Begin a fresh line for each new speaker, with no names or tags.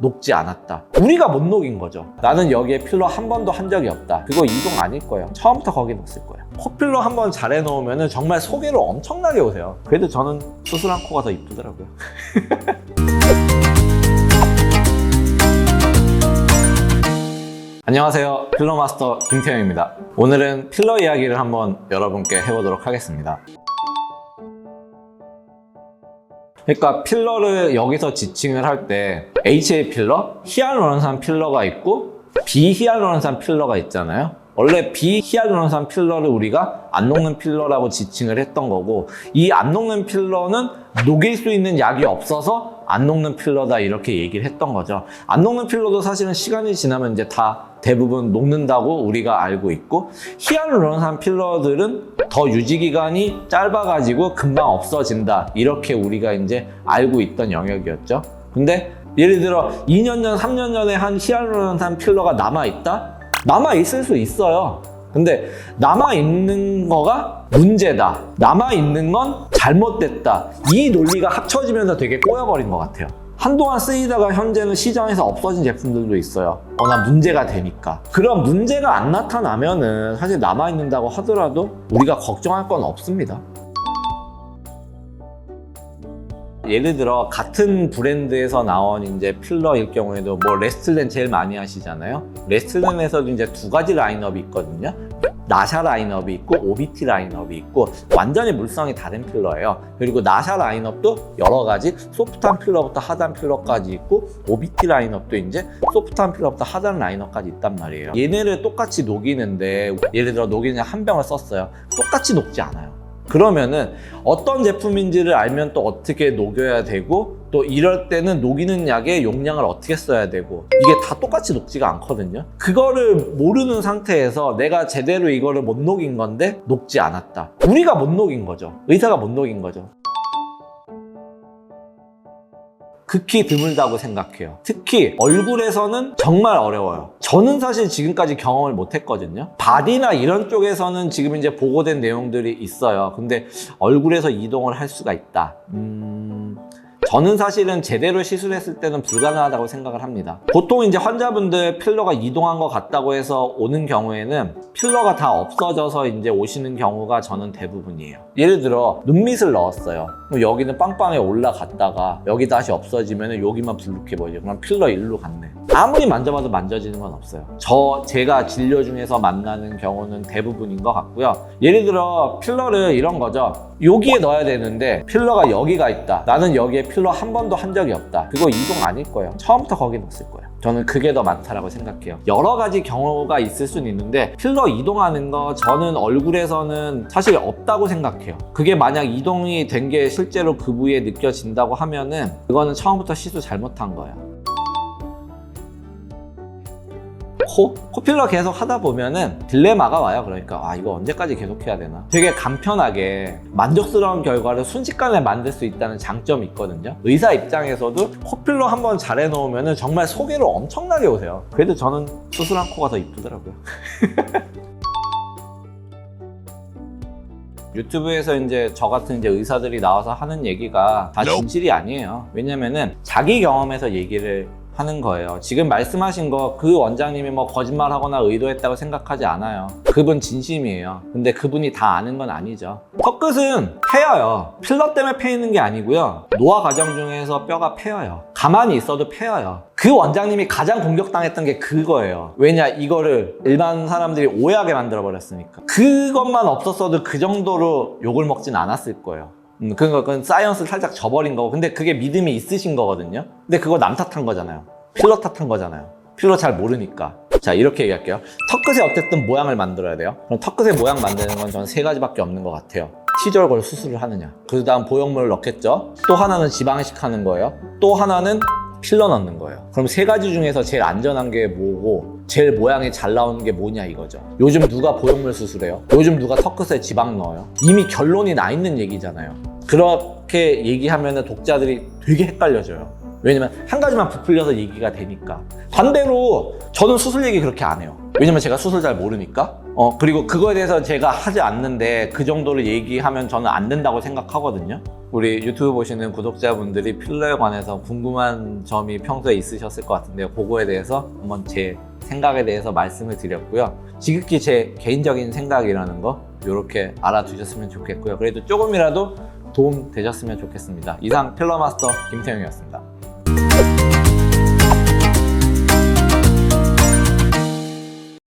녹지 않았다. 우리가 못 녹인 거죠. 나는 여기에 필러 한 번도 한 적이 없다. 그거 이동 아닐 거예요. 처음부터 거기 넣었을 거예요. 코필러 한 번 잘 해놓으면 정말 소개로 엄청나게 오세요. 그래도 저는 수술한 코가 더 이쁘더라고요. 안녕하세요. 필러 마스터 김태형입니다. 오늘은 필러 이야기를 한번 여러분께 해보도록 하겠습니다. 그러니까 필러를 여기서 지칭을 할 때 HA 필러, 히알루론산 필러가 있고 비히알루론산 필러가 있잖아요. 원래 비히알루론산 필러를 우리가 안 녹는 필러라고 지칭을 했던 거고, 이 안 녹는 필러는 녹일 수 있는 약이 없어서 안 녹는 필러다 이렇게 얘기를 했던 거죠. 안 녹는 필러도 사실은 시간이 지나면 이제 다 대부분 녹는다고 우리가 알고 있고, 히알루론산 필러들은 더 유지기간이 짧아가지고 금방 없어진다 이렇게 우리가 이제 알고 있던 영역이었죠. 근데 예를 들어 2년 전, 3년 전에 한 히알루론산 필러가 남아있다? 남아있을 수 있어요. 근데 남아있는 거가 문제다, 남아있는 건 잘못됐다, 이 논리가 합쳐지면서 되게 꼬여버린 것 같아요. 한동안 쓰이다가 현재는 시장에서 없어진 제품들도 있어요. 워낙 문제가 되니까. 그런 문제가 안 나타나면은 사실 남아있는다고 하더라도 우리가 걱정할 건 없습니다. 예를 들어 같은 브랜드에서 나온 이제 필러일 경우에도 뭐 레스틀렌 제일 많이 하시잖아요. 레스틀렌에서도 이제 두 가지 라인업이 있거든요. 나샤 라인업이 있고 OBT 라인업이 있고 완전히 물성이 다른 필러예요. 그리고 나샤 라인업도 여러 가지 소프트한 필러부터 하드한 필러까지 있고, OBT 라인업도 이제 소프트한 필러부터 하드한 라인업까지 있단 말이에요. 얘네를 똑같이 녹이는데 예를 들어 녹이는 한 병을 썼어요. 똑같이 녹지 않아요. 그러면은 어떤 제품인지를 알면 또 어떻게 녹여야 되고, 또 이럴 때는 녹이는 약의 용량을 어떻게 써야 되고, 이게 다 똑같이 녹지가 않거든요. 그거를 모르는 상태에서 내가 제대로 이거를 못 녹인 건데 녹지 않았다. 우리가 못 녹인 거죠. 의사가 못 녹인 거죠. 극히 드물다고 생각해요. 특히 얼굴에서는 정말 어려워요. 저는 사실 지금까지 경험을 못 했거든요. 바디나 이런 쪽에서는 지금 이제 보고된 내용들이 있어요. 근데 얼굴에서 이동을 할 수가 있다. 저는 사실은 제대로 시술했을 때는 불가능하다고 생각을 합니다. 보통 이제 환자분들 필러가 이동한 것 같다고 해서 오는 경우에는 필러가 다 없어져서 이제 오시는 경우가 저는 대부분이에요. 예를 들어 눈밑을 넣었어요. 그럼 여기는 빵빵에 올라갔다가 여기 다시 없어지면 여기만 불룩해 보이죠. 그럼 필러 일로 갔네. 아무리 만져봐도 만져지는 건 없어요. 제가 진료 중에서 만나는 경우는 대부분인 것 같고요. 예를 들어 필러를 이런 거죠. 여기에 넣어야 되는데 필러가 여기가 있다. 나는 여기에 필러 한 번도 한 적이 없다. 그거 이동 아닐 거예요. 처음부터 거기 넣었을 거예요. 저는 그게 더 많다라고 생각해요. 여러 가지 경우가 있을 수는 있는데 필러 이동하는 거 저는 얼굴에서는 사실 없다고 생각해요. 그게 만약 이동이 된 게 실제로 그 부위에 느껴진다고 하면은 그거는 처음부터 시술 잘못한 거예요. 코필러 계속 하다 보면은 딜레마가 와요. 그러니까 이거 언제까지 계속 해야 되나? 되게 간편하게 만족스러운 결과를 순식간에 만들 수 있다는 장점이 있거든요. 의사 입장에서도 코필러 한번 잘 해놓으면은 정말 소개로 엄청나게 오세요. 그래도 저는 수술한 코가 더 이쁘더라고요. 유튜브에서 이제 저 같은 이제 의사들이 나와서 하는 얘기가 다 진실이 아니에요. 왜냐면은 자기 경험에서 얘기를 하는 거예요. 지금 말씀하신 거 그 원장님이 뭐 거짓말하거나 의도했다고 생각하지 않아요. 그분 진심이에요. 근데 그분이 다 아는 건 아니죠. 턱끝은 패여요. 필러 때문에 패이는 게 아니고요. 노화 과정 중에서 뼈가 패여요. 가만히 있어도 패여요. 그 원장님이 가장 공격당했던 게 그거예요. 왜냐, 이거를 일반 사람들이 오해하게 만들어 버렸으니까. 그것만 없었어도 그 정도로 욕을 먹진 않았을 거예요. 그건 사이언스를 살짝 져버린 거고, 근데 그게 믿음이 있으신 거거든요. 근데 그거 남 탓한 거잖아요. 필러 탓한 거잖아요. 필러 잘 모르니까. 자, 이렇게 얘기할게요. 턱끝에 어쨌든 모양을 만들어야 돼요. 그럼 턱끝의 모양 만드는 건 저는 세 가지밖에 없는 것 같아요. T절골 수술을 하느냐, 그 다음 보형물을 넣겠죠. 또 하나는 지방이식 하는 거예요. 또 하나는 필러 넣는 거예요. 그럼 세 가지 중에서 제일 안전한 게 뭐고 제일 모양이 잘 나오는 게 뭐냐 이거죠. 요즘 누가 보형물 수술해요? 요즘 누가 턱끝에 지방 넣어요? 이미 결론이 나 있는 얘기잖아요. 그렇게 얘기하면 독자들이 되게 헷갈려져요. 왜냐면 한 가지만 부풀려서 얘기가 되니까. 반대로 저는 수술 얘기 그렇게 안 해요. 왜냐면 제가 수술 잘 모르니까. 그리고 그거에 대해서 제가 하지 않는데 그 정도를 얘기하면 저는 안 된다고 생각하거든요. 우리 유튜브 보시는 구독자분들이 필러에 관해서 궁금한 점이 평소에 있으셨을 것 같은데요. 그거에 대해서 한번 제 생각에 대해서 말씀을 드렸고요. 지극히 제 개인적인 생각이라는 거 이렇게 알아두셨으면 좋겠고요. 그래도 조금이라도 도움 되셨으면 좋겠습니다. 이상 필러 마스터 김태형이었습니다.